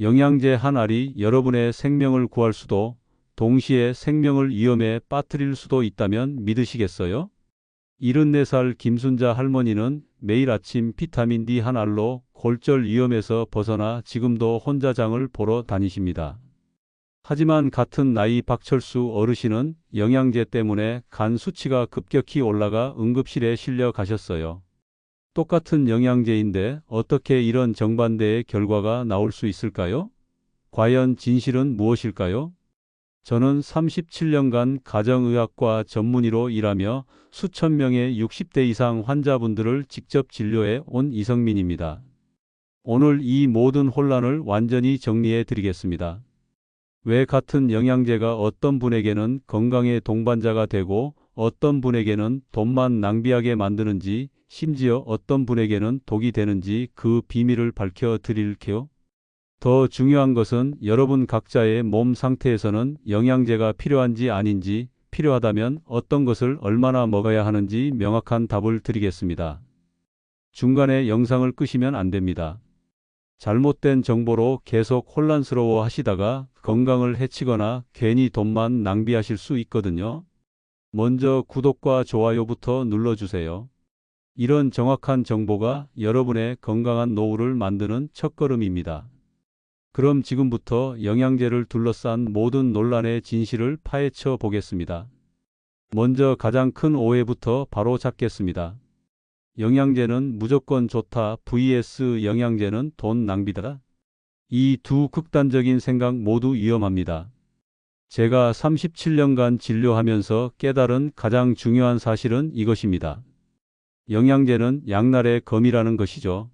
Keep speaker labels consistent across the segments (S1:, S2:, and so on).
S1: 영양제 한 알이 여러분의 생명을 구할 수도 동시에 생명을 위험에 빠뜨릴 수도 있다면 믿으시겠어요? 74살 김순자 할머니는 매일 아침 비타민 D 한 알로 골절 위험에서 벗어나 지금도 혼자 장을 보러 다니십니다. 하지만 같은 나이 박철수 어르신은 영양제 때문에 간 수치가 급격히 올라가 응급실에 실려 가셨어요. 똑같은 영양제인데 어떻게 이런 정반대의 결과가 나올 수 있을까요? 과연 진실은 무엇일까요? 저는 37년간 가정의학과 전문의로 일하며 수천 명의 60대 이상 환자분들을 직접 진료해 온 이성민입니다. 오늘 이 모든 혼란을 완전히 정리해 드리겠습니다. 왜 같은 영양제가 어떤 분에게는 건강의 동반자가 되고 어떤 분에게는 돈만 낭비하게 만드는지, 심지어 어떤 분에게는 독이 되는지 그 비밀을 밝혀 드릴게요. 더 중요한 것은 여러분 각자의 몸 상태에서는 영양제가 필요한지 아닌지, 필요하다면 어떤 것을 얼마나 먹어야 하는지 명확한 답을 드리겠습니다. 중간에 영상을 끄시면 안 됩니다. 잘못된 정보로 계속 혼란스러워 하시다가 건강을 해치거나 괜히 돈만 낭비하실 수 있거든요. 먼저 구독과 좋아요부터 눌러주세요. 이런 정확한 정보가 여러분의 건강한 노후를 만드는 첫걸음입니다. 그럼 지금부터 영양제를 둘러싼 모든 논란의 진실을 파헤쳐 보겠습니다. 먼저 가장 큰 오해부터 바로 잡겠습니다. 영양제는 무조건 좋다 vs 영양제는 돈 낭비다. 이 두 극단적인 생각 모두 위험합니다. 제가 37년간 진료하면서 깨달은 가장 중요한 사실은 이것입니다. 영양제는 양날의 검이라는 것이죠.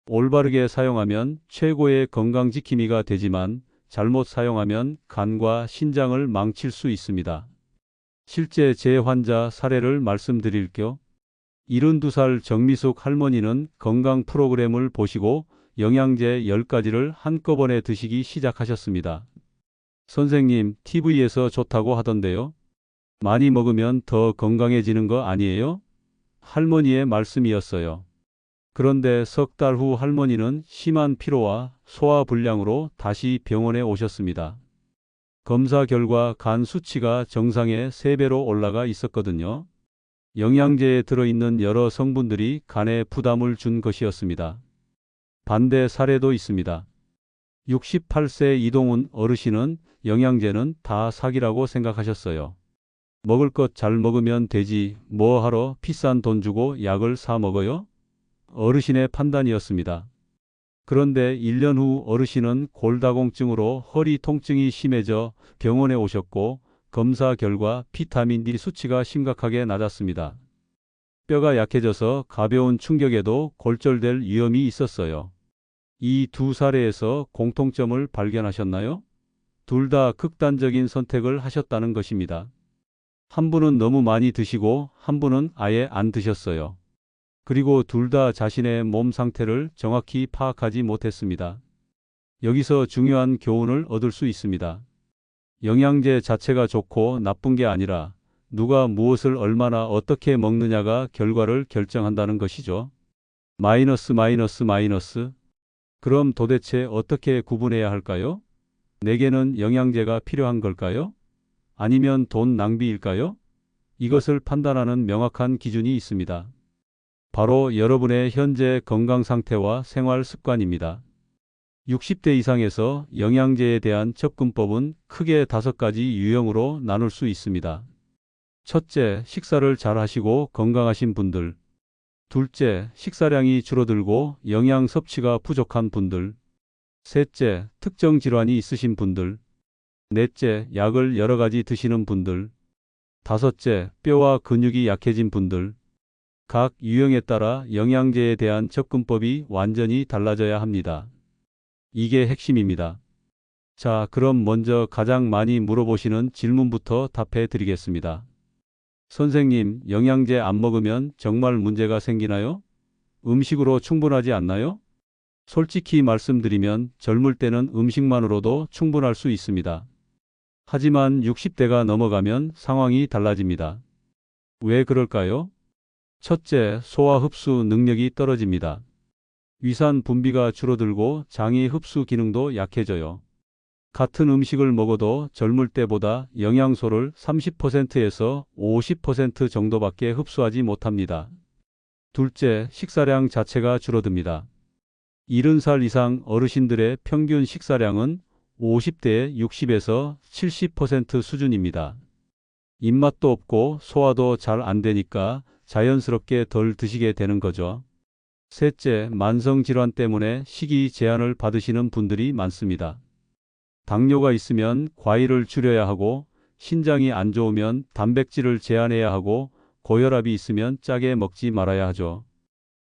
S1: 올바르게 사용하면 최고의 건강지킴이가 되지만 잘못 사용하면 간과 신장을 망칠 수 있습니다. 실제 제 환자 사례를 말씀드릴게요. 72살 정미숙 할머니는 건강 프로그램을 보시고 영양제 10가지를 한꺼번에 드시기 시작하셨습니다. 선생님, TV에서 좋다고 하던데요. 많이 먹으면 더 건강해지는 거 아니에요? 할머니의 말씀이었어요. 그런데 석 달 후 할머니는 심한 피로와 소화불량으로 다시 병원에 오셨습니다. 검사 결과 간 수치가 정상의 3배로 올라가 있었거든요. 영양제에 들어있는 여러 성분들이 간에 부담을 준 것이었습니다. 반대 사례도 있습니다. 68세 이동훈 어르신은 영양제는 다 사기라고 생각하셨어요. 먹을 것 잘 먹으면 되지 뭐 하러 비싼 돈 주고 약을 사 먹어요? 어르신의 판단이었습니다. 그런데 1년 후 어르신은 골다공증으로 허리 통증이 심해져 병원에 오셨고 검사 결과 비타민 D 수치가 심각하게 낮았습니다. 뼈가 약해져서 가벼운 충격에도 골절될 위험이 있었어요. 이 두 사례에서 공통점을 발견하셨나요? 둘 다 극단적인 선택을 하셨다는 것입니다. 한 분은 너무 많이 드시고 한 분은 아예 안 드셨어요. 그리고 둘 다 자신의 몸 상태를 정확히 파악하지 못했습니다. 여기서 중요한 교훈을 얻을 수 있습니다. 영양제 자체가 좋고 나쁜 게 아니라 누가 무엇을 얼마나 어떻게 먹느냐가 결과를 결정한다는 것이죠. 마이너스. 그럼 도대체 어떻게 구분해야 할까요? 내게는 영양제가 필요한 걸까요? 아니면 돈 낭비일까요? 이것을 판단하는 명확한 기준이 있습니다. 바로 여러분의 현재 건강 상태와 생활 습관입니다. 60대 이상에서 영양제에 대한 접근법은 크게 5가지 유형으로 나눌 수 있습니다. 첫째, 식사를 잘 하시고 건강하신 분들. 둘째, 식사량이 줄어들고 영양 섭취가 부족한 분들. 셋째, 특정 질환이 있으신 분들. 넷째, 약을 여러 가지 드시는 분들. 다섯째, 뼈와 근육이 약해진 분들. 각 유형에 따라 영양제에 대한 접근법이 완전히 달라져야 합니다. 이게 핵심입니다. 자, 그럼 먼저 가장 많이 물어보시는 질문부터 답해 드리겠습니다. 선생님, 영양제 안 먹으면 정말 문제가 생기나요? 음식으로 충분하지 않나요? 솔직히 말씀드리면 젊을 때는 음식만으로도 충분할 수 있습니다. 하지만 60대가 넘어가면 상황이 달라집니다. 왜 그럴까요? 첫째, 소화 흡수 능력이 떨어집니다. 위산 분비가 줄어들고 장의 흡수 기능도 약해져요. 같은 음식을 먹어도 젊을 때보다 영양소를 30%에서 50% 정도밖에 흡수하지 못합니다. 둘째, 식사량 자체가 줄어듭니다. 70살 이상 어르신들의 평균 식사량은 50대의 60에서 70% 수준입니다. 입맛도 없고 소화도 잘 안 되니까 자연스럽게 덜 드시게 되는 거죠. 셋째, 만성질환 때문에 식이 제한을 받으시는 분들이 많습니다. 당뇨가 있으면 과일을 줄여야 하고, 신장이 안 좋으면 단백질을 제한해야 하고, 고혈압이 있으면 짜게 먹지 말아야 하죠.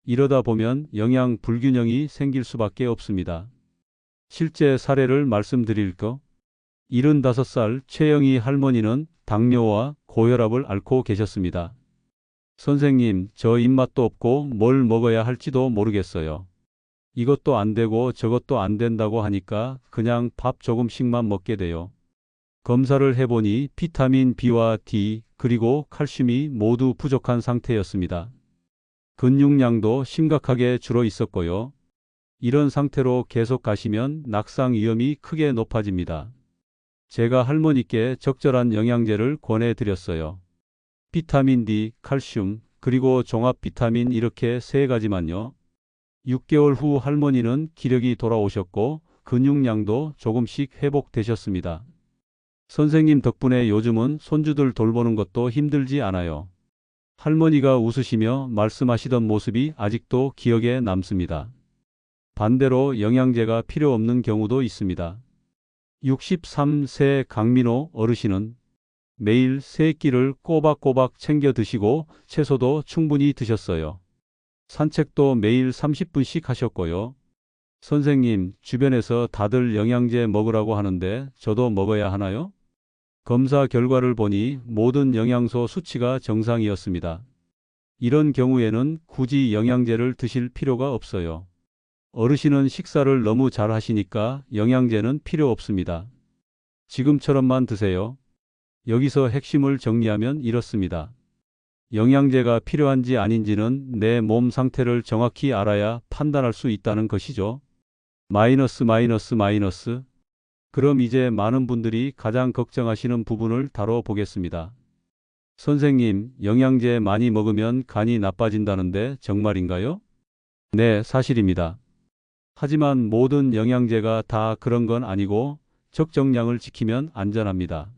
S1: 이러다 보면 영양 불균형이 생길 수밖에 없습니다. 실제 사례를 말씀드릴까? 75살 최영희 할머니는 당뇨와 고혈압을 앓고 계셨습니다. 선생님, 저 입맛도 없고 뭘 먹어야 할지도 모르겠어요. 이것도 안 되고 저것도 안 된다고 하니까 그냥 밥 조금씩만 먹게 돼요. 검사를 해보니 비타민 B와 D 그리고 칼슘이 모두 부족한 상태였습니다. 근육량도 심각하게 줄어 있었고요. 이런 상태로 계속 가시면 낙상 위험이 크게 높아집니다. 제가 할머니께 적절한 영양제를 권해드렸어요. 비타민 D, 칼슘, 그리고 종합 비타민 이렇게 세 가지만요. 6개월 후 할머니는 기력이 돌아오셨고 근육량도 조금씩 회복되셨습니다. 선생님 덕분에 요즘은 손주들 돌보는 것도 힘들지 않아요. 할머니가 웃으시며 말씀하시던 모습이 아직도 기억에 남습니다. 반대로 영양제가 필요 없는 경우도 있습니다. 63세 강민호 어르신은 매일 3끼를 꼬박꼬박 챙겨 드시고 채소도 충분히 드셨어요. 산책도 매일 30분씩 하셨고요. 선생님, 주변에서 다들 영양제 먹으라고 하는데 저도 먹어야 하나요? 검사 결과를 보니 모든 영양소 수치가 정상이었습니다. 이런 경우에는 굳이 영양제를 드실 필요가 없어요. 어르신은 식사를 너무 잘 하시니까 영양제는 필요 없습니다. 지금처럼만 드세요. 여기서 핵심을 정리하면 이렇습니다. 영양제가 필요한지 아닌지는 내 몸 상태를 정확히 알아야 판단할 수 있다는 것이죠. 마이너스. 그럼 이제 많은 분들이 가장 걱정하시는 부분을 다뤄보겠습니다. 선생님, 영양제 많이 먹으면 간이 나빠진다는데 정말인가요? 네, 사실입니다. 하지만 모든 영양제가 다 그런 건 아니고 적정량을 지키면 안전합니다.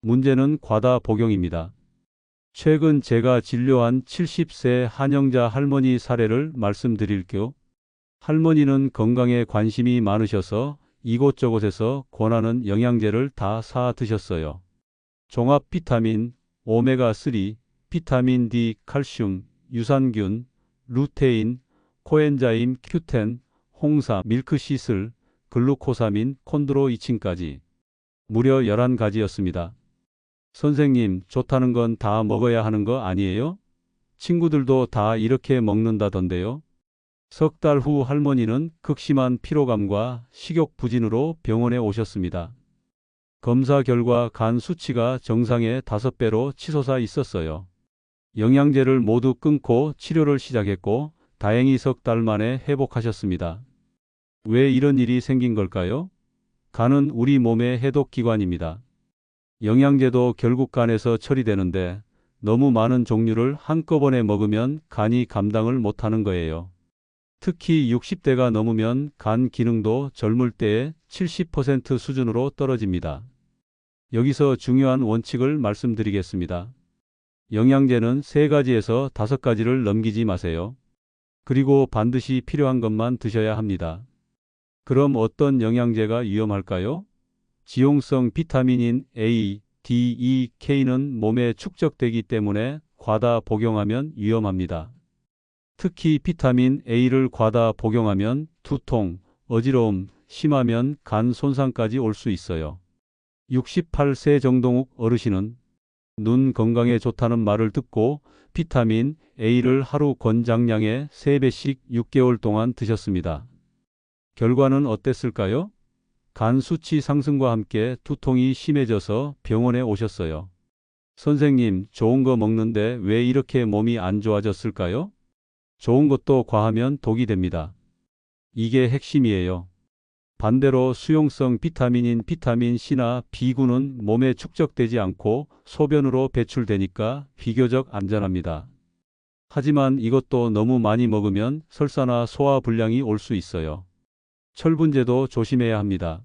S1: 문제는 과다 복용입니다. 최근 제가 진료한 70세 한영자 할머니 사례를 말씀드릴게요. 할머니는 건강에 관심이 많으셔서 이곳저곳에서 권하는 영양제를 다 사 드셨어요. 종합 비타민, 오메가3, 비타민 D, 칼슘, 유산균, 루테인, 코엔자임 Q10, 홍삼, 밀크시슬, 글루코사민, 콘드로이친까지 무려 11가지였습니다. 선생님, 좋다는 건 다 먹어야 하는 거 아니에요? 친구들도 다 이렇게 먹는다던데요. 석 달 후 할머니는 극심한 피로감과 식욕 부진으로 병원에 오셨습니다. 검사 결과 간 수치가 정상의 5배로 치솟아 있었어요. 영양제를 모두 끊고 치료를 시작했고 다행히 석 달 만에 회복하셨습니다. 왜 이런 일이 생긴 걸까요? 간은 우리 몸의 해독기관입니다. 영양제도 결국 간에서 처리되는데 너무 많은 종류를 한꺼번에 먹으면 간이 감당을 못하는 거예요. 특히 60대가 넘으면 간 기능도 젊을 때의 70% 수준으로 떨어집니다. 여기서 중요한 원칙을 말씀드리겠습니다. 영양제는 3가지에서 5가지를 넘기지 마세요. 그리고 반드시 필요한 것만 드셔야 합니다. 그럼 어떤 영양제가 위험할까요? 지용성 비타민인 A, D, E, K는 몸에 축적되기 때문에 과다 복용하면 위험합니다. 특히 비타민 A를 과다 복용하면 두통, 어지러움, 심하면 간 손상까지 올 수 있어요. 68세 정동욱 어르신은 눈 건강에 좋다는 말을 듣고 비타민 A를 하루 권장량의 3배씩 6개월 동안 드셨습니다. 결과는 어땠을까요? 간 수치 상승과 함께 두통이 심해져서 병원에 오셨어요. 선생님, 좋은 거 먹는데 왜 이렇게 몸이 안 좋아졌을까요? 좋은 것도 과하면 독이 됩니다. 이게 핵심이에요. 반대로 수용성 비타민인 비타민 C나 B군은 몸에 축적되지 않고 소변으로 배출되니까 비교적 안전합니다. 하지만 이것도 너무 많이 먹으면 설사나 소화불량이 올 수 있어요. 철분제도 조심해야 합니다.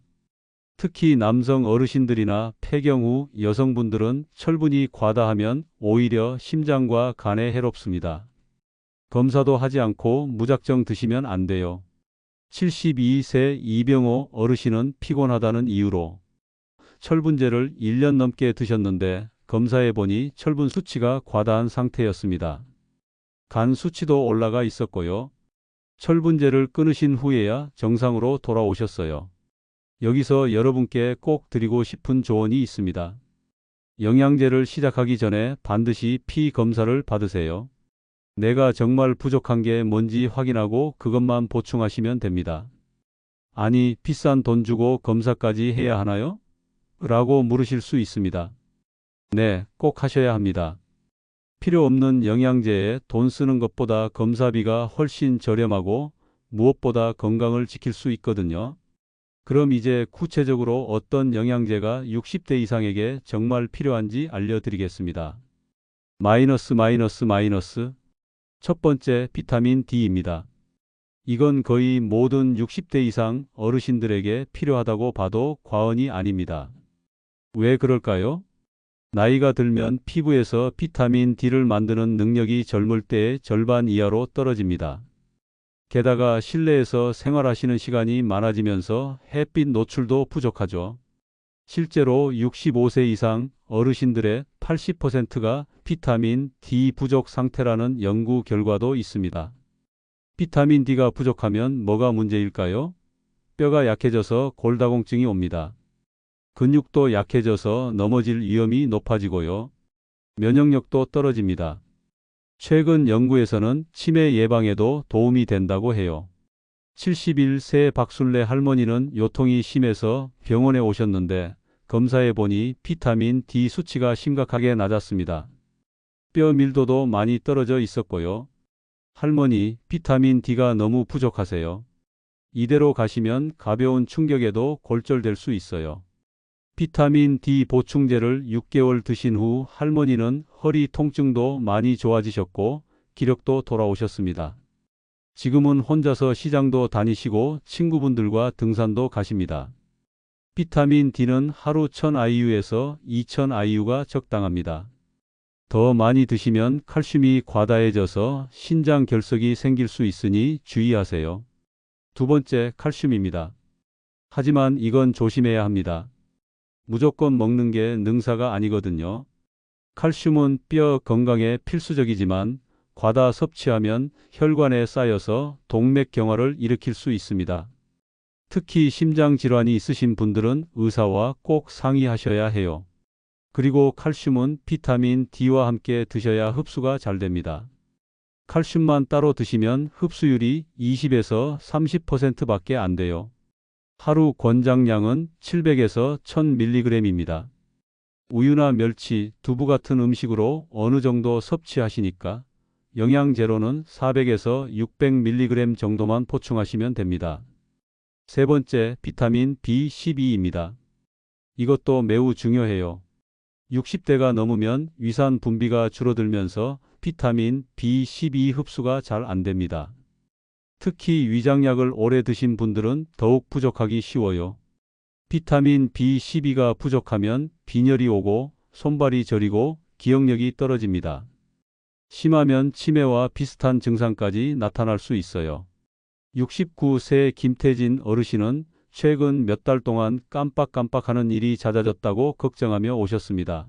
S1: 특히 남성 어르신들이나 폐경 후 여성분들은 철분이 과다하면 오히려 심장과 간에 해롭습니다. 검사도 하지 않고 무작정 드시면 안 돼요. 72세 이병호 어르신은 피곤하다는 이유로 철분제를 1년 넘게 드셨는데 검사해 보니 철분 수치가 과다한 상태였습니다. 간 수치도 올라가 있었고요. 철분제를 끊으신 후에야 정상으로 돌아오셨어요. 여기서 여러분께 꼭 드리고 싶은 조언이 있습니다. 영양제를 시작하기 전에 반드시 피 검사를 받으세요. 내가 정말 부족한 게 뭔지 확인하고 그것만 보충하시면 됩니다. 아니, 비싼 돈 주고 검사까지 해야 하나요? 라고 물으실 수 있습니다. 네, 꼭 하셔야 합니다. 필요 없는 영양제에 돈 쓰는 것보다 검사비가 훨씬 저렴하고 무엇보다 건강을 지킬 수 있거든요. 그럼 이제 구체적으로 어떤 영양제가 60대 이상에게 정말 필요한지 알려드리겠습니다. 마이너스. 첫 번째, 비타민 D입니다. 이건 거의 모든 60대 이상 어르신들에게 필요하다고 봐도 과언이 아닙니다. 왜 그럴까요? 나이가 들면 피부에서 비타민 D를 만드는 능력이 젊을 때의 절반 이하로 떨어집니다. 게다가 실내에서 생활하시는 시간이 많아지면서 햇빛 노출도 부족하죠. 실제로 65세 이상 어르신들의 80%가 비타민 D 부족 상태라는 연구 결과도 있습니다. 비타민 D가 부족하면 뭐가 문제일까요? 뼈가 약해져서 골다공증이 옵니다. 근육도 약해져서 넘어질 위험이 높아지고요. 면역력도 떨어집니다. 최근 연구에서는 치매 예방에도 도움이 된다고 해요. 71세 박순래 할머니는 요통이 심해서 병원에 오셨는데 검사해 보니 비타민 D 수치가 심각하게 낮았습니다. 뼈 밀도도 많이 떨어져 있었고요. 할머니, 비타민 D가 너무 부족하세요. 이대로 가시면 가벼운 충격에도 골절될 수 있어요. 비타민 D 보충제를 6개월 드신 후 할머니는 허리 통증도 많이 좋아지셨고 기력도 돌아오셨습니다. 지금은 혼자서 시장도 다니시고 친구분들과 등산도 가십니다. 비타민 D는 하루 1000IU에서 2000IU가 적당합니다. 더 많이 드시면 칼슘이 과다해져서 신장 결석이 생길 수 있으니 주의하세요. 두 번째, 칼슘입니다. 하지만 이건 조심해야 합니다. 무조건 먹는 게 능사가 아니거든요. 칼슘은 뼈 건강에 필수적이지만 과다 섭취하면 혈관에 쌓여서 동맥경화를 일으킬 수 있습니다. 특히 심장 질환이 있으신 분들은 의사와 꼭 상의하셔야 해요. 그리고 칼슘은 비타민 D와 함께 드셔야 흡수가 잘 됩니다. 칼슘만 따로 드시면 흡수율이 20에서 30%밖에 안 돼요. 하루 권장량은 700에서 1000mg입니다. 우유나 멸치, 두부 같은 음식으로 어느 정도 섭취하시니까 영양제로는 400에서 600mg 정도만 보충하시면 됩니다. 세 번째, 비타민 B12입니다. 이것도 매우 중요해요. 60대가 넘으면 위산 분비가 줄어들면서 비타민 B12 흡수가 잘 안 됩니다. 특히 위장약을 오래 드신 분들은 더욱 부족하기 쉬워요. 비타민 B12가 부족하면 빈혈이 오고 손발이 저리고 기억력이 떨어집니다. 심하면 치매와 비슷한 증상까지 나타날 수 있어요. 69세 김태진 어르신은 최근 몇 달 동안 깜빡깜빡하는 일이 잦아졌다고 걱정하며 오셨습니다.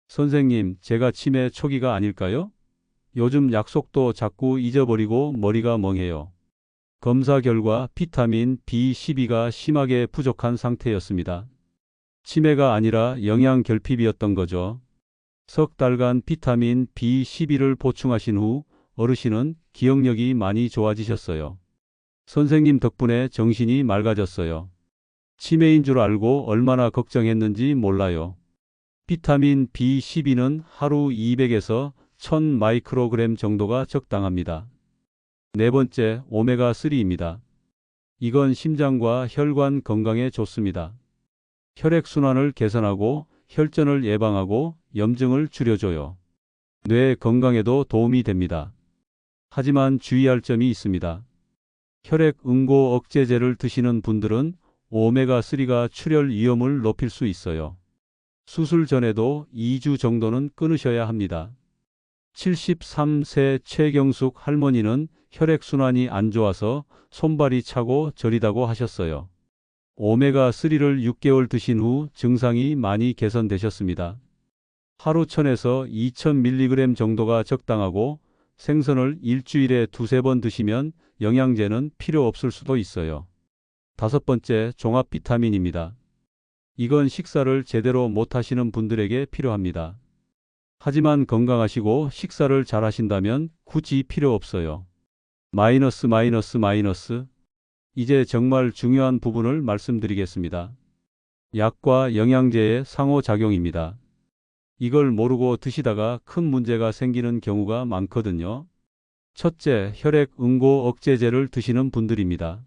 S1: 선생님, 제가 치매 초기가 아닐까요? 요즘 약속도 자꾸 잊어버리고 머리가 멍해요. 검사 결과 비타민 B12가 심하게 부족한 상태였습니다. 치매가 아니라 영양 결핍이었던 거죠. 석 달간 비타민 B12를 보충하신 후 어르신은 기억력이 많이 좋아지셨어요. 선생님 덕분에 정신이 맑아졌어요. 치매인 줄 알고 얼마나 걱정했는지 몰라요. 비타민 B12는 하루 200에서 1000 마이크로그램 정도가 적당합니다. 네 번째, 오메가3입니다. 이건 심장과 혈관 건강에 좋습니다. 혈액순환을 개선하고 혈전을 예방하고 염증을 줄여줘요. 뇌 건강에도 도움이 됩니다. 하지만 주의할 점이 있습니다. 혈액 응고 억제제를 드시는 분들은 오메가3가 출혈 위험을 높일 수 있어요. 수술 전에도 2주 정도는 끊으셔야 합니다. 73세 최경숙 할머니는 혈액순환이 안 좋아서 손발이 차고 저리다고 하셨어요. 오메가3를 6개월 드신 후 증상이 많이 개선되셨습니다. 하루 1000에서 2000mg 정도가 적당하고 생선을 일주일에 2~3번 드시면 영양제는 필요 없을 수도 있어요. 5번째, 종합 비타민입니다. 이건 식사를 제대로 못 하시는 분들에게 필요합니다. 하지만 건강하시고 식사를 잘 하신다면 굳이 필요 없어요. 마이너스. 이제 정말 중요한 부분을 말씀드리겠습니다. 약과 영양제의 상호작용입니다. 이걸 모르고 드시다가 큰 문제가 생기는 경우가 많거든요. 첫째, 혈액 응고 억제제를 드시는 분들입니다.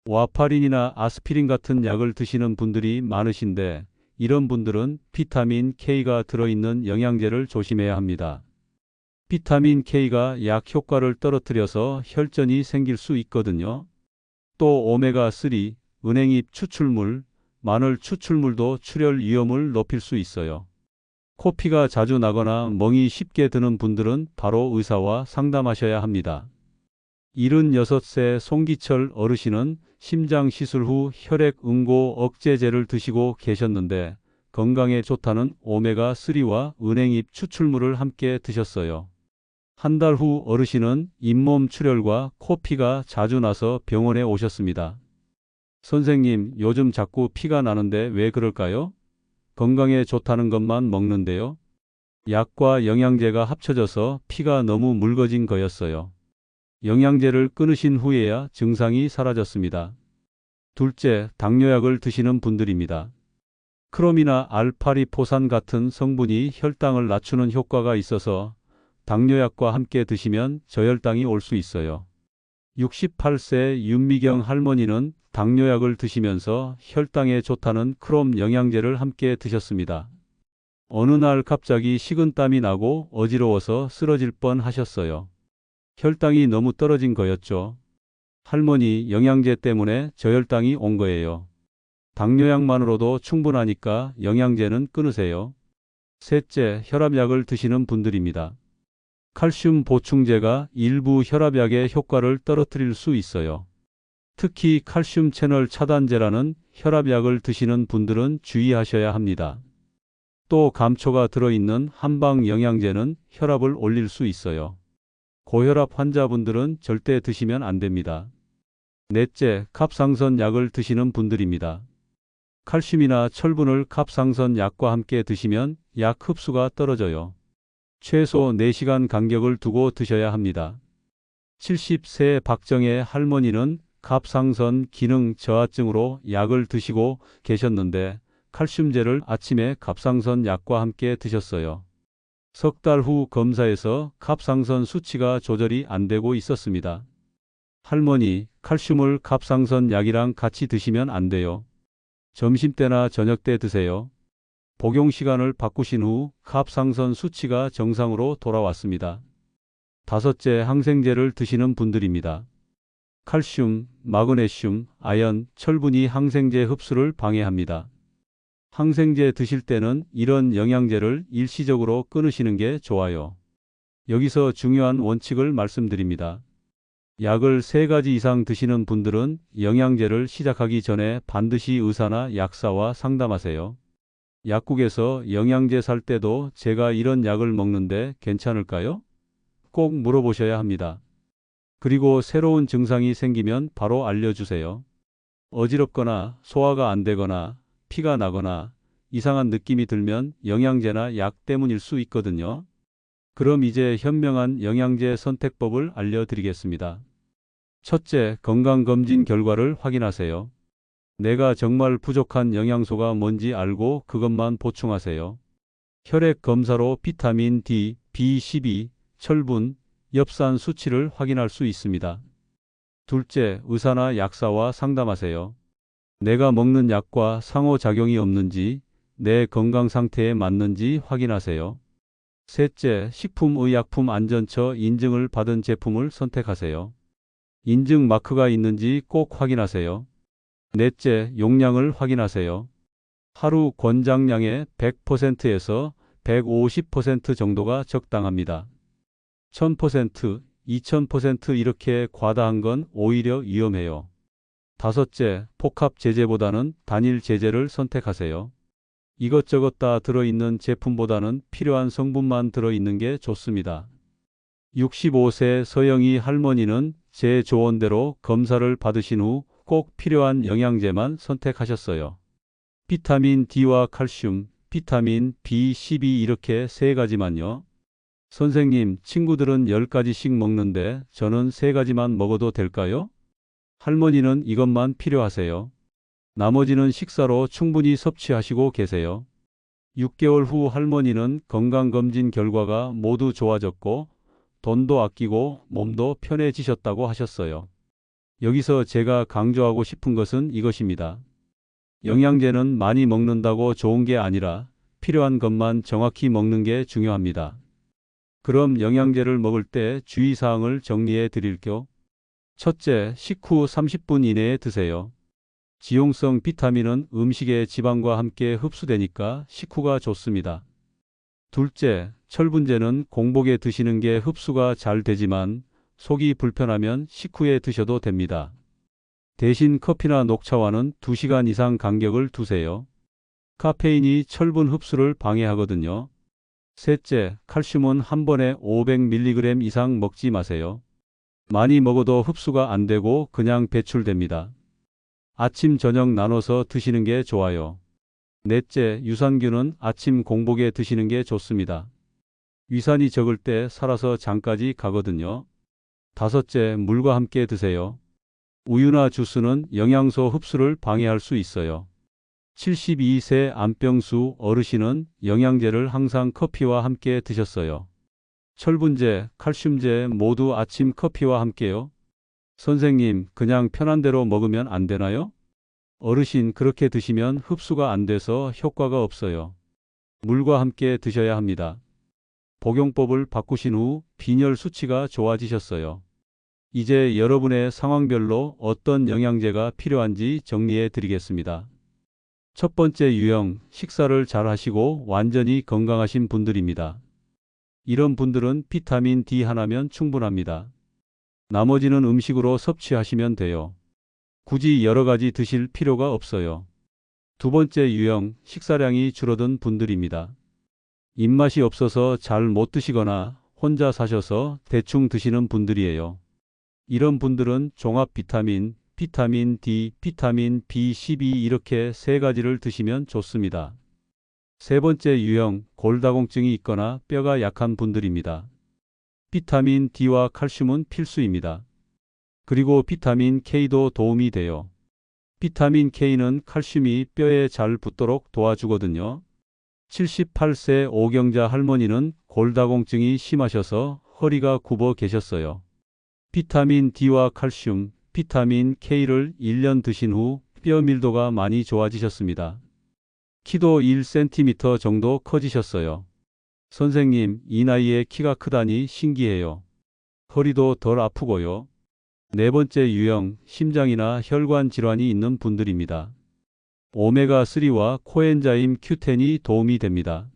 S1: 와파린이나 아스피린 같은 약을 드시는 분들이 많으신데 이런 분들은 비타민 K가 들어있는 영양제를 조심해야 합니다. 비타민 K가 약 효과를 떨어뜨려서 혈전이 생길 수 있거든요. 또 오메가3, 은행잎 추출물, 마늘 추출물도 출혈 위험을 높일 수 있어요. 코피가 자주 나거나 멍이 쉽게 드는 분들은 바로 의사와 상담하셔야 합니다. 76세 송기철 어르신은 심장 시술 후 혈액 응고 억제제를 드시고 계셨는데 건강에 좋다는 오메가3와 은행잎 추출물을 함께 드셨어요. 한 달 후 어르신은 잇몸 출혈과 코피가 자주 나서 병원에 오셨습니다. 선생님, 요즘 자꾸 피가 나는데 왜 그럴까요? 건강에 좋다는 것만 먹는데요. 약과 영양제가 합쳐져서 피가 너무 묽어진 거였어요. 영양제를 끊으신 후에야 증상이 사라졌습니다. 둘째, 당뇨약을 드시는 분들입니다. 크롬이나 알파리포산 같은 성분이 혈당을 낮추는 효과가 있어서 당뇨약과 함께 드시면 저혈당이 올 수 있어요. 68세 윤미경 할머니는 당뇨약을 드시면서 혈당에 좋다는 크롬 영양제를 함께 드셨습니다. 어느 날 갑자기 식은땀이 나고 어지러워서 쓰러질 뻔 하셨어요. 혈당이 너무 떨어진 거였죠. 할머니, 영양제 때문에 저혈당이 온 거예요. 당뇨약만으로도 충분하니까 영양제는 끊으세요. 셋째, 혈압약을 드시는 분들입니다. 칼슘 보충제가 일부 혈압약의 효과를 떨어뜨릴 수 있어요. 특히 칼슘 채널 차단제라는 혈압약을 드시는 분들은 주의하셔야 합니다. 또 감초가 들어있는 한방 영양제는 혈압을 올릴 수 있어요. 고혈압 환자분들은 절대 드시면 안 됩니다. 넷째, 갑상선 약을 드시는 분들입니다. 칼슘이나 철분을 갑상선 약과 함께 드시면 약 흡수가 떨어져요. 최소 4시간 간격을 두고 드셔야 합니다. 70세 박정혜 할머니는 갑상선 기능 저하증으로 약을 드시고 계셨는데 칼슘제를 아침에 갑상선 약과 함께 드셨어요. 석 달 후 검사에서 갑상선 수치가 조절이 안 되고 있었습니다. 할머니, 칼슘을 갑상선 약이랑 같이 드시면 안 돼요. 점심때나 저녁때 드세요. 복용 시간을 바꾸신 후 갑상선 수치가 정상으로 돌아왔습니다. 다섯째, 항생제를 드시는 분들입니다. 칼슘, 마그네슘, 아연, 철분이 항생제 흡수를 방해합니다. 항생제 드실 때는 이런 영양제를 일시적으로 끊으시는 게 좋아요. 여기서 중요한 원칙을 말씀드립니다. 약을 3가지 이상 드시는 분들은 영양제를 시작하기 전에 반드시 의사나 약사와 상담하세요. 약국에서 영양제 살 때도 제가 이런 약을 먹는데 괜찮을까요? 꼭 물어보셔야 합니다. 그리고 새로운 증상이 생기면 바로 알려주세요. 어지럽거나 소화가 안 되거나 피가 나거나 이상한 느낌이 들면 영양제나 약 때문일 수 있거든요. 그럼 이제 현명한 영양제 선택법을 알려드리겠습니다. 첫째, 건강검진 결과를 확인하세요. 내가 정말 부족한 영양소가 뭔지 알고 그것만 보충하세요. 혈액 검사로 비타민 D, B12, 철분, 엽산 수치를 확인할 수 있습니다. 둘째, 의사나 약사와 상담하세요. 내가 먹는 약과 상호작용이 없는지, 내 건강 상태에 맞는지 확인하세요. 셋째, 식품의약품안전처 인증을 받은 제품을 선택하세요. 인증 마크가 있는지 꼭 확인하세요. 넷째, 용량을 확인하세요. 하루 권장량의 100%에서 150% 정도가 적당합니다. 1000%, 2000% 이렇게 과다한 건 오히려 위험해요. 다섯째, 복합 제제보다는 단일 제제를 선택하세요. 이것저것 다 들어있는 제품보다는 필요한 성분만 들어있는 게 좋습니다. 65세 서영희 할머니는 제 조언대로 검사를 받으신 후 꼭 필요한 영양제만 선택하셨어요. 비타민 D와 칼슘, 비타민 B12 이렇게 세 가지만요. 선생님, 친구들은 10가지씩 먹는데 저는 3가지만 먹어도 될까요? 할머니는 이것만 필요하세요. 나머지는 식사로 충분히 섭취하시고 계세요. 6개월 후 할머니는 건강검진 결과가 모두 좋아졌고 돈도 아끼고 몸도 편해지셨다고 하셨어요. 여기서 제가 강조하고 싶은 것은 이것입니다. 영양제는 많이 먹는다고 좋은 게 아니라 필요한 것만 정확히 먹는 게 중요합니다. 그럼 영양제를 먹을 때 주의사항을 정리해 드릴게요. 첫째, 식후 30분 이내에 드세요. 지용성 비타민은 음식의 지방과 함께 흡수되니까 식후가 좋습니다. 둘째, 철분제는 공복에 드시는 게 흡수가 잘 되지만 속이 불편하면 식후에 드셔도 됩니다. 대신 커피나 녹차와는 2시간 이상 간격을 두세요. 카페인이 철분 흡수를 방해하거든요. 셋째, 칼슘은 한 번에 500mg 이상 먹지 마세요. 많이 먹어도 흡수가 안 되고 그냥 배출됩니다. 아침, 저녁 나눠서 드시는 게 좋아요. 넷째, 유산균은 아침 공복에 드시는 게 좋습니다. 위산이 적을 때 살아서 장까지 가거든요. 다섯째, 물과 함께 드세요. 우유나 주스는 영양소 흡수를 방해할 수 있어요. 72세 안병수 어르신은 영양제를 항상 커피와 함께 드셨어요. 철분제, 칼슘제 모두 아침 커피와 함께요. 선생님, 그냥 편한 대로 먹으면 안 되나요? 어르신, 그렇게 드시면 흡수가 안 돼서 효과가 없어요. 물과 함께 드셔야 합니다. 복용법을 바꾸신 후 빈혈 수치가 좋아지셨어요. 이제 여러분의 상황별로 어떤 영양제가 필요한지 정리해 드리겠습니다. 첫 번째 유형, 식사를 잘 하시고 완전히 건강하신 분들입니다. 이런 분들은 비타민 D 하나면 충분합니다. 나머지는 음식으로 섭취하시면 돼요. 굳이 여러 가지 드실 필요가 없어요. 두 번째 유형, 식사량이 줄어든 분들입니다. 입맛이 없어서 잘 못 드시거나 혼자 사셔서 대충 드시는 분들이에요. 이런 분들은 종합 비타민, 비타민 D, 비타민 B12 이렇게 3가지를 드시면 좋습니다. 세 번째 유형, 골다공증이 있거나 뼈가 약한 분들입니다. 비타민 D와 칼슘은 필수입니다. 그리고 비타민 K도 도움이 돼요. 비타민 K는 칼슘이 뼈에 잘 붙도록 도와주거든요. 78세 오경자 할머니는 골다공증이 심하셔서 허리가 굽어 계셨어요. 비타민 D와 칼슘, 비타민 K를 1년 드신 후 뼈 밀도가 많이 좋아지셨습니다. 키도 1cm 정도 커지셨어요. 선생님, 이 나이에 키가 크다니 신기해요. 허리도 덜 아프고요. 네 번째 유형, 심장이나 혈관 질환이 있는 분들입니다. 오메가3와 코엔자임 Q10이 도움이 됩니다.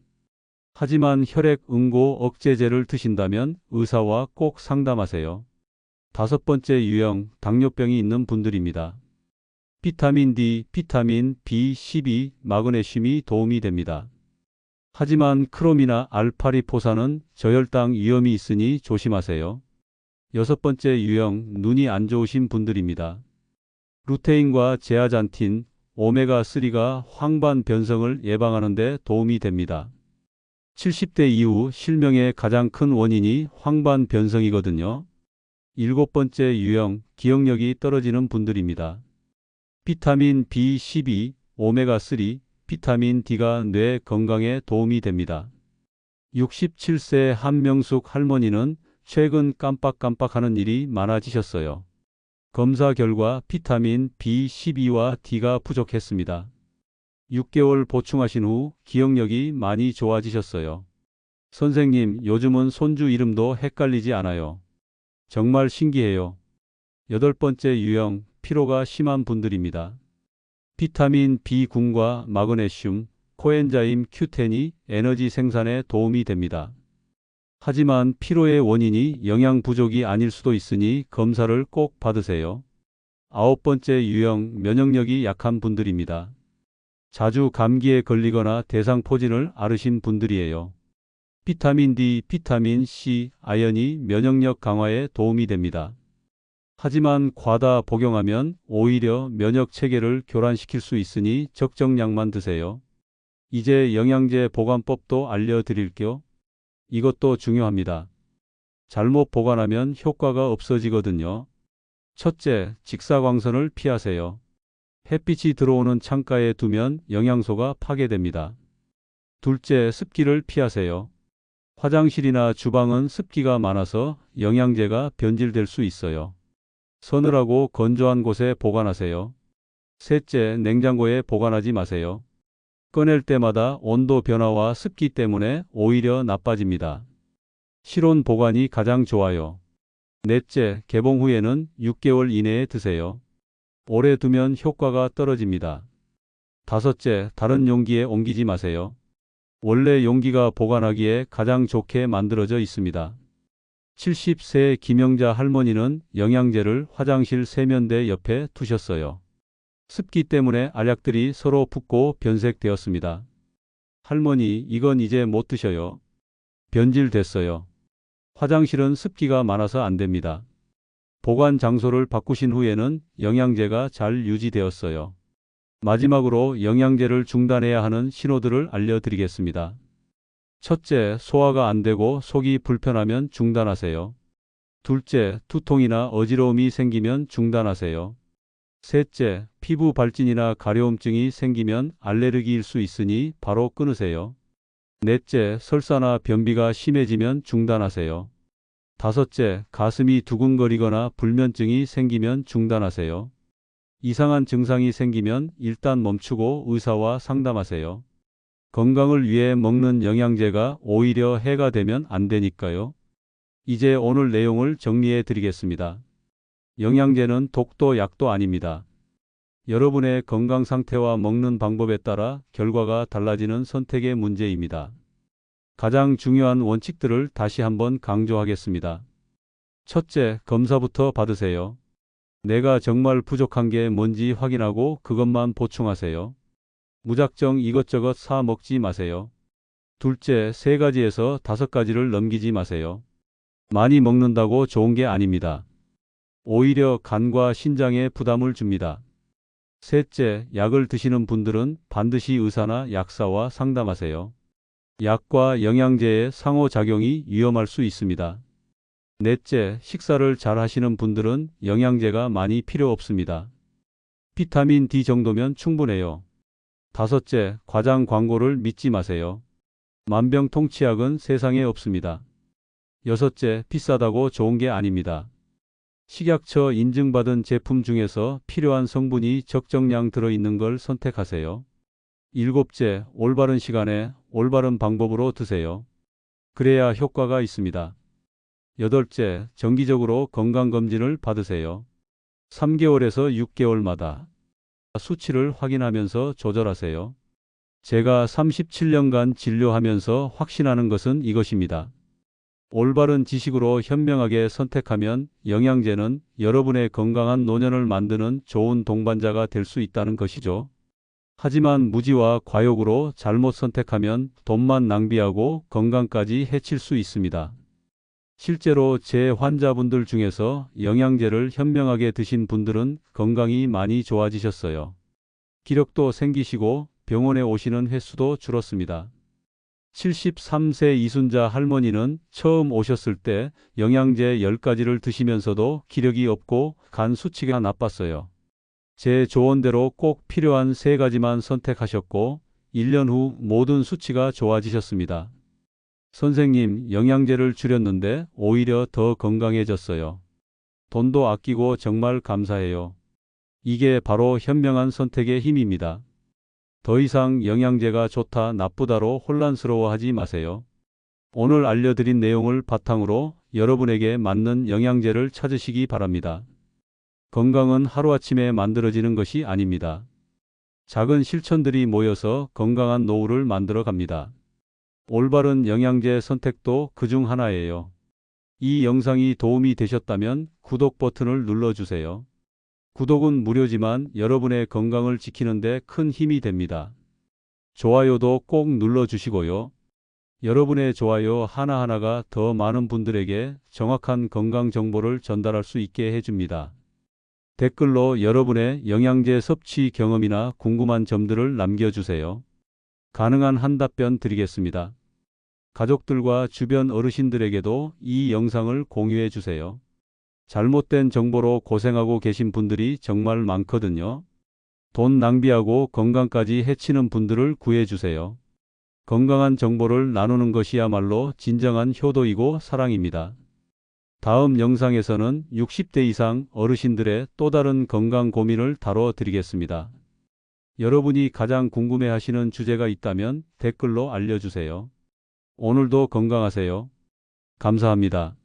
S1: 하지만 혈액 응고 억제제를 드신다면 의사와 꼭 상담하세요. 다섯 번째 유형, 당뇨병이 있는 분들입니다. 비타민 D, 비타민 B12, 마그네슘이 도움이 됩니다. 하지만 크롬이나 알파리포산은 저혈당 위험이 있으니 조심하세요. 여섯 번째 유형, 눈이 안 좋으신 분들입니다. 루테인과 제아잔틴, 오메가3가 황반 변성을 예방하는 데 도움이 됩니다. 70대 이후 실명의 가장 큰 원인이 황반 변성이거든요. 일곱 번째 유형, 기억력이 떨어지는 분들입니다. 비타민 B12, 오메가3, 비타민 D가 뇌 건강에 도움이 됩니다. 67세 한명숙 할머니는 최근 깜빡깜빡하는 일이 많아지셨어요. 검사 결과 비타민 B12와 D가 부족했습니다. 6개월 보충하신 후 기억력이 많이 좋아지셨어요. 선생님, 요즘은 손주 이름도 헷갈리지 않아요. 정말 신기해요. 8번째 유형, 피로가 심한 분들입니다. 비타민 B군과 마그네슘, 코엔자임 Q10이 에너지 생산에 도움이 됩니다. 하지만 피로의 원인이 영양 부족이 아닐 수도 있으니 검사를 꼭 받으세요. 9번째 유형, 면역력이 약한 분들입니다. 자주 감기에 걸리거나 대상포진을 앓으신 분들이에요. 비타민 D, 비타민 C, 아연이 면역력 강화에 도움이 됩니다. 하지만 과다 복용하면 오히려 면역 체계를 교란시킬 수 있으니 적정량만 드세요. 이제 영양제 보관법도 알려드릴게요. 이것도 중요합니다. 잘못 보관하면 효과가 없어지거든요. 첫째, 직사광선을 피하세요. 햇빛이 들어오는 창가에 두면 영양소가 파괴됩니다. 둘째, 습기를 피하세요. 화장실이나 주방은 습기가 많아서 영양제가 변질될 수 있어요. 서늘하고 건조한 곳에 보관하세요. 셋째, 냉장고에 보관하지 마세요. 꺼낼 때마다 온도 변화와 습기 때문에 오히려 나빠집니다. 실온 보관이 가장 좋아요. 넷째, 개봉 후에는 6개월 이내에 드세요. 오래 두면 효과가 떨어집니다. 다섯째, 다른 용기에 옮기지 마세요. 원래 용기가 보관하기에 가장 좋게 만들어져 있습니다. 70세 김영자 할머니는 영양제를 화장실 세면대 옆에 두셨어요. 습기 때문에 알약들이 서로 붙고 변색되었습니다. 할머니, 이건 이제 못 드셔요. 변질됐어요. 화장실은 습기가 많아서 안 됩니다. 보관 장소를 바꾸신 후에는 영양제가 잘 유지되었어요. 마지막으로 영양제를 중단해야 하는 신호들을 알려드리겠습니다. 첫째, 소화가 안 되고 속이 불편하면 중단하세요. 둘째, 두통이나 어지러움이 생기면 중단하세요. 셋째, 피부 발진이나 가려움증이 생기면 알레르기일 수 있으니 바로 끊으세요. 넷째, 설사나 변비가 심해지면 중단하세요. 다섯째, 가슴이 두근거리거나 불면증이 생기면 중단하세요. 이상한 증상이 생기면 일단 멈추고 의사와 상담하세요. 건강을 위해 먹는 영양제가 오히려 해가 되면 안 되니까요. 이제 오늘 내용을 정리해 드리겠습니다. 영양제는 독도 약도 아닙니다. 여러분의 건강 상태와 먹는 방법에 따라 결과가 달라지는 선택의 문제입니다. 가장 중요한 원칙들을 다시 한번 강조하겠습니다. 첫째, 검사부터 받으세요. 내가 정말 부족한 게 뭔지 확인하고 그것만 보충하세요. 무작정 이것저것 사 먹지 마세요. 둘째, 3가지에서 5가지를 넘기지 마세요. 많이 먹는다고 좋은 게 아닙니다. 오히려 간과 신장에 부담을 줍니다. 셋째, 약을 드시는 분들은 반드시 의사나 약사와 상담하세요. 약과 영양제의 상호작용이 위험할 수 있습니다. 넷째, 식사를 잘 하시는 분들은 영양제가 많이 필요 없습니다. 비타민 D 정도면 충분해요. 다섯째, 과장 광고를 믿지 마세요. 만병통치약은 세상에 없습니다. 여섯째, 비싸다고 좋은 게 아닙니다. 식약처 인증받은 제품 중에서 필요한 성분이 적정량 들어있는 걸 선택하세요. 일곱째, 올바른 시간에 올바른 방법으로 드세요. 그래야 효과가 있습니다. 여덟째, 정기적으로 건강검진을 받으세요. 3개월에서 6개월마다 수치를 확인하면서 조절하세요. 제가 37년간 진료하면서 확신하는 것은 이것입니다. 올바른 지식으로 현명하게 선택하면 영양제는 여러분의 건강한 노년을 만드는 좋은 동반자가 될 수 있다는 것이죠. 하지만 무지와 과욕으로 잘못 선택하면 돈만 낭비하고 건강까지 해칠 수 있습니다. 실제로 제 환자분들 중에서 영양제를 현명하게 드신 분들은 건강이 많이 좋아지셨어요. 기력도 생기시고 병원에 오시는 횟수도 줄었습니다. 73세 이순자 할머니는 처음 오셨을 때 영양제 10가지를 드시면서도 기력이 없고 간 수치가 나빴어요. 제 조언대로 꼭 필요한 3가지만 선택하셨고 1년 후 모든 수치가 좋아지셨습니다. 선생님, 영양제를 줄였는데 오히려 더 건강해졌어요. 돈도 아끼고 정말 감사해요. 이게 바로 현명한 선택의 힘입니다. 더 이상 영양제가 좋다, 나쁘다로 혼란스러워하지 마세요. 오늘 알려드린 내용을 바탕으로 여러분에게 맞는 영양제를 찾으시기 바랍니다. 건강은 하루아침에 만들어지는 것이 아닙니다. 작은 실천들이 모여서 건강한 노후를 만들어 갑니다. 올바른 영양제 선택도 그중 하나예요. 이 영상이 도움이 되셨다면 구독 버튼을 눌러주세요. 구독은 무료지만 여러분의 건강을 지키는 데 큰 힘이 됩니다. 좋아요도 꼭 눌러주시고요. 여러분의 좋아요 하나하나가 더 많은 분들에게 정확한 건강 정보를 전달할 수 있게 해줍니다. 댓글로 여러분의 영양제 섭취 경험이나 궁금한 점들을 남겨주세요. 가능한 한 답변 드리겠습니다. 가족들과 주변 어르신들에게도 이 영상을 공유해 주세요. 잘못된 정보로 고생하고 계신 분들이 정말 많거든요. 돈 낭비하고 건강까지 해치는 분들을 구해 주세요. 건강한 정보를 나누는 것이야말로 진정한 효도이고 사랑입니다. 다음 영상에서는 60대 이상 어르신들의 또 다른 건강 고민을 다뤄 드리겠습니다. 여러분이 가장 궁금해하시는 주제가 있다면 댓글로 알려주세요. 오늘도 건강하세요. 감사합니다.